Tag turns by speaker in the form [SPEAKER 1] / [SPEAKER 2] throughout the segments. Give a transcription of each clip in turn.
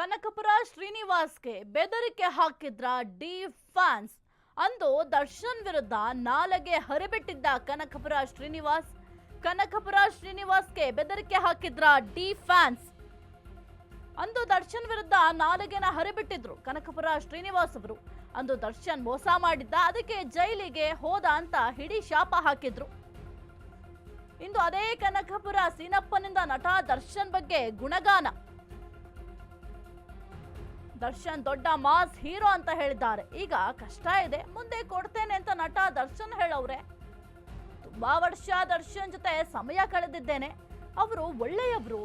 [SPEAKER 1] ಕನಕಪುರ ಶ್ರೀನಿವಾಸ್ಗೆ ಬೆದರಿಕೆ ಹಾಕಿದ್ರ D fans. ಅಂದು ದರ್ಶನ್ ವಿರುದ್ಧ ನಾಲೆಗೆ ಹರಿಬಿಟ್ಟಿದ್ದ ಕನಕಪುರ ಶ್ರೀನಿವಾಸ್ಗೆ ಬೆದರಿಕೆ ಹಾಕಿದ್ರ ಡಿ ಫ್ಯಾನ್ಸ್. ಅಂದು ದರ್ಶನ್ ವಿರುದ್ಧ ನಾಲೆಗೆನ ಹರಿಬಿಟ್ಟಿದ್ರು ಕನಕಪುರ ಶ್ರೀನಿವಾಸ್ ಅವರು. ಅಂದು ದರ್ಶನ್ ಮೋಸ ಮಾಡಿದ್ದ, ಅದಕ್ಕೆ ಜೈಲಿಗೆ ಹೋದ ಅಂತ ಹಿಡಿ ಶಾಪ ಹಾಕಿದ್ರು. ಇಂದು ಅದೇ ಕನಕಪುರ ಸೀನಪ್ಪನಿಂದ ನಟ ದರ್ಶನ್ ಬಗ್ಗೆ ಗುಣಗಾನ. ದರ್ಶನ್ ದೊಡ್ಡ ಮಾಸ್ ಹೀರೋ ಅಂತ ಹೇಳಿದ್ದಾರೆ. ಈಗ ಕಷ್ಟ ಇದೆ, ಮುಂದೆ ಕೊಡ್ತೇನೆ ಅಂತ ನಟ ದರ್ಶನ್ ಹೇಳವ್ರೆ. ತುಂಬಾ ವರ್ಷ ದರ್ಶನ್ ಜೊತೆ ಸಮಯ ಕಳೆದಿದ್ದೇನೆ, ಅವರು ಒಳ್ಳೆಯವರು.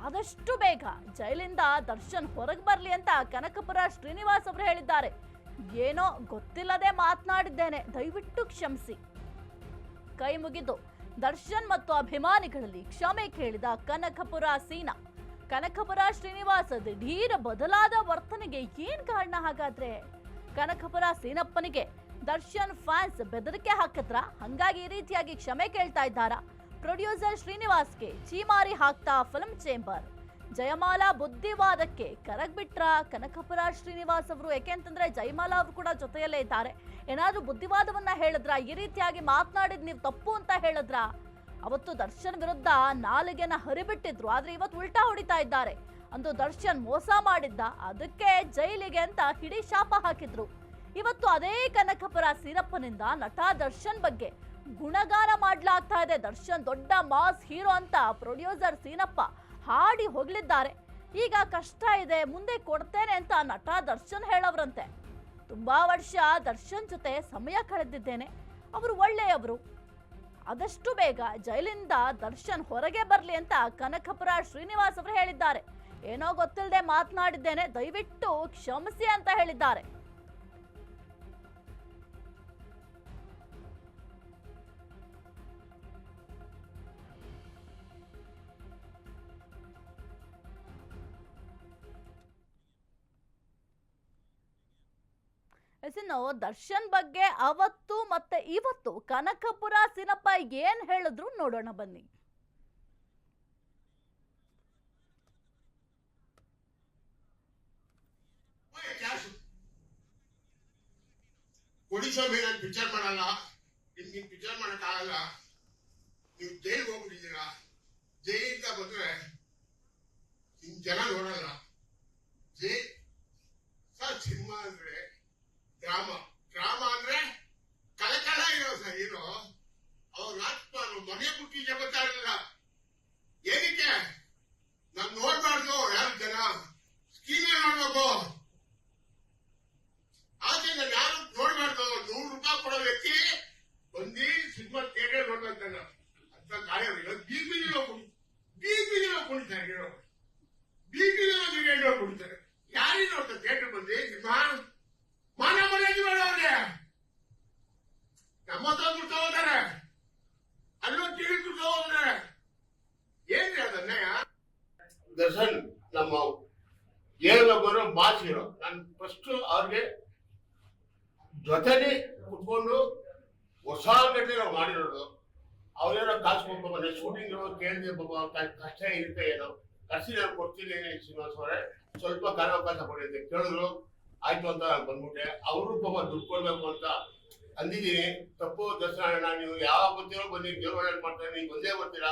[SPEAKER 1] ಆದಷ್ಟು ಬೇಗ ಜೈಲಿಂದ ದರ್ಶನ್ ಹೊರಗೆ ಬರ್ಲಿ ಅಂತ ಕನಕಪುರ ಶ್ರೀನಿವಾಸ್ ಅವರು ಹೇಳಿದ್ದಾರೆ. ಏನೋ ಗೊತ್ತಿಲ್ಲದೆ ಮಾತನಾಡಿದ್ದೇನೆ, ದಯವಿಟ್ಟು ಕ್ಷಮಿಸಿ. ಕೈ ಮುಗಿದು ದರ್ಶನ್ ಮತ್ತು ಅಭಿಮಾನಿಗಳಲ್ಲಿ ಕ್ಷಮೆ ಕೇಳಿದ ಕನಕಪುರ ಸೀನಾ. ಕನಕಪುರ ಶ್ರೀನಿವಾಸ್ ದಿಢೀರ್ ಬದಲಾದ ವರ್ತನೆಗೆ ಏನ್ ಕಾರಣ ಹಾಗಾದ್ರೆ? ಕನಕಪುರ ಸೀನಪ್ಪನಿಗೆ ದರ್ಶನ್ ಫ್ಯಾನ್ಸ್ ಬೆದರಿಕೆ ಹಾಕಿದ್ರ, ಹಂಗಾಗಿ ಈ ರೀತಿಯಾಗಿ ಕ್ಷಮೆ ಕೇಳ್ತಾ ಇದ್ದಾರಾ? ಪ್ರೊಡ್ಯೂಸರ್ ಶ್ರೀನಿವಾಸ್ಗೆ ಚೀಮಾರಿ ಹಾಕ್ತಾ ಫಿಲ್ಮ್ ಚೇಂಬರ್. ಜಯಮಾಲಾ ಬುದ್ಧಿವಾದಕ್ಕೆ ಕರಗ್ ಬಿಟ್ರ ಕನಕಪುರ ಶ್ರೀನಿವಾಸ್ ಅವರು? ಯಾಕೆಂತಂದ್ರೆ ಜಯಮಾಲಾ ಅವರು ಕೂಡ ಜೊತೆಯಲ್ಲೇ ಇದ್ದಾರೆ. ಏನಾದ್ರೂ ಬುದ್ಧಿವಾದವನ್ನ ಹೇಳಿದ್ರ? ಈ ರೀತಿಯಾಗಿ ಮಾತನಾಡಿದ್ ನೀವು ತಪ್ಪು ಅಂತ ಹೇಳಿದ್ರ? ಅವತ್ತು ದರ್ಶನ್ ವಿರುದ್ಧ ನಾಲಿಗೆನ ಹರಿಬಿಟ್ಟಿದ್ರು, ಆದ್ರೆ ಇವತ್ತು ಉಲ್ಟಾ ಹೊಡಿತಾ ಇದ್ದಾರೆ. ಅಂದು ದರ್ಶನ್ ಮೋಸ ಮಾಡಿದ್ದ, ಅದಕ್ಕೆ ಜೈಲಿಗೆ ಅಂತ ಹಿಡಿ ಶಾಪ ಹಾಕಿದ್ರು. ಇವತ್ತು ಅದೇ ಕನಕಪುರ ಸೀನಪ್ಪನಿಂದ ನಟ ದರ್ಶನ್ ಬಗ್ಗೆ ಗುಣಗಾನ ಮಾಡ್ಲಾಗ್ತಾ ಇದೆ. ದರ್ಶನ್ ದೊಡ್ಡ ಮಾಸ್ ಹೀರೋ ಅಂತ ಪ್ರೊಡ್ಯೂಸರ್ ಸೀನಪ್ಪ ಹಾಡಿ ಹೊಗಳಿದ್ದಾರೆ. ಈಗ ಕಷ್ಟ ಇದೆ, ಮುಂದೆ ಕೊಡ್ತೇನೆ ಅಂತ ನಟ ದರ್ಶನ್ ಹೇಳವ್ರಂತೆ. ತುಂಬಾ ವರ್ಷ ದರ್ಶನ್ ಜೊತೆ ಸಮಯ ಕಳೆದಿದ್ದೇನೆ, ಅವರು ಒಳ್ಳೆಯವರು. ಆದಷ್ಟು ಬೇಗ ಜೈಲಿಂದ ದರ್ಶನ್ ಹೊರಗೆ ಬರ್ಲಿ ಅಂತ ಕನಕಪುರ ಶ್ರೀನಿವಾಸ್ ಅವರು ಹೇಳಿದ್ದಾರೆ. ಏನೋ ಗೊತ್ತಿಲ್ಲದೆ ಮಾತನಾಡಿದ್ದೇನೆ, ದಯವಿಟ್ಟು ಕ್ಷಮಿಸಿ ಅಂತ ಹೇಳಿದ್ದಾರೆ. ದರ್ಶನ್ ಬಗ್ಗೆ ಅವತ್ತು ಮತ್ತೆ ಇವತ್ತು ಕನಕಪುರ ಸೀನಪ್ಪ ಏನ್ ಹೇಳಿದ್ರು ನೋಡೋಣ ಬನ್ನಿ.
[SPEAKER 2] ಒಡಿಶಾ ಮೇಲೆ ಪಿಕ್ಚರ್ ಮಾಡಲ್ಲ, ನಿಮ್ಗೆ ಪಿಕ್ಚರ್ ಮಾಡಕ್ ಆಗಲ್ಲ, ನೀವು ಜೈಲ್ಗೆ ಹೋಗ್ಬಿಟ್ಟಿದ್ದೀರಾ. ಜೈಲಿಂದ ಬಂದ್ರೆ ನಿಮ್ ಜನ ನೋಡಲ್ಲ. ಸಿನಿಮಾ ಅಂದ್ರೆ ಡ್ರಾಮಾ ಅಂದ್ರೆ ಕಲಕಲ ಇರೋ ಸರ್ ಹೀರೋ. ಅವ್ರ ಆತ್ಮನು ಮನೆ ಬುಟ್ಟಿಗೆ ಗೊತ್ತಾಗಲಿಲ್ಲ. ಏನಕ್ಕೆ ನಾವ್ ನೋಡ್ಬಾರ್ದು? ಯಾರು ಜನ ಸ್ಕೀಮೇ ನೋಡ್ಬೇಕು. ಆದ್ರೆ ಯಾರು ನೋಡ್ಬಾರ್ದು. ₹100 ಕೊಡೋ ವ್ಯಕ್ತಿ ಬಂದು ಸಿನಿಮಾ ಥಿಯೇಟರ್ ನೋಡ್ಬೇಕಲ್ಲ ಅಂತ ಕಾರ್ಯ ಬೀದಿಗೆ ಕುಣಿತಾರೆ ಹೀರೋ. ಬೀದಿಗೆ ಕುಣಿತಾರೆ. ಯಾರಿಗೆ ನೋಡ್ತಾರೆ ಥಿಯೇಟರ್ ಬಂದು ಸಿನಿಮಾ? ಮಾನ ಮರ್ಯಾದೆ ಮಾಡೋರಿಗೆ ನಮ್ಮ ಹತ್ರ ದುಡ್ಡು ಹೋಗ್ತಾರೆ, ಅಲ್ಲೂ ಟಿವಿ ದುಡ್ಡು ಹೋಗ್ತಾರೆ. ಏನ್ರಿ ಅದನ್ನೇ? ದರ್ಶನ್ ನಮ್ಮ ಏಳು ಬರೋ ಬಾಸ್ ಹೀರೋ. ನಾನು ಫಸ್ಟ್ ಅವ್ರಿಗೆ ಜೊತೆಲಿ ಕುತ್ಕೊಂಡು ಹೊಸ ಗಟ್ಟೆ ನಾವು ಮಾಡಿರೋದು. ಅವ್ರೇನೋ ಕಾಸು ಕೊಡ್ಬೇಕು, ಶೂಟಿಂಗ್ ಕೇಳಿದ್ರೆ ಕಷ್ಟ ಇರುತ್ತೆ, ಏನೋ ಕರ್ಸಿ ನಾನು ಕೊಡ್ತೀನಿ ಶ್ರೀನಿವಾಸ್ ಅವರೇ, ಸ್ವಲ್ಪ ಕಾಲಾವಕಾಶ ಕೊಡಿದ್ದೆ ಕೇಳಿದ್ರು. ಆಯ್ತು ಅಂತ ನಾನು ಬಂದ್ಬಿಟ್ಟೆ. ಅವರು ಪಾಪ ದುಡ್ಡು ಕೊಡ್ಬೇಕು ಅಂತ ಅಂದಿದ್ದೀನಿ. ತಪ್ಪು ದರ್ಶನ, ನೀವು ಯಾವ ಬರ್ತೀರೋ ಬನ್ನಿ, ದೇವರ ಮಾಡ್ತಾರೆ, ನೀವು ಬಂದೇ ಬರ್ತೀರಾ.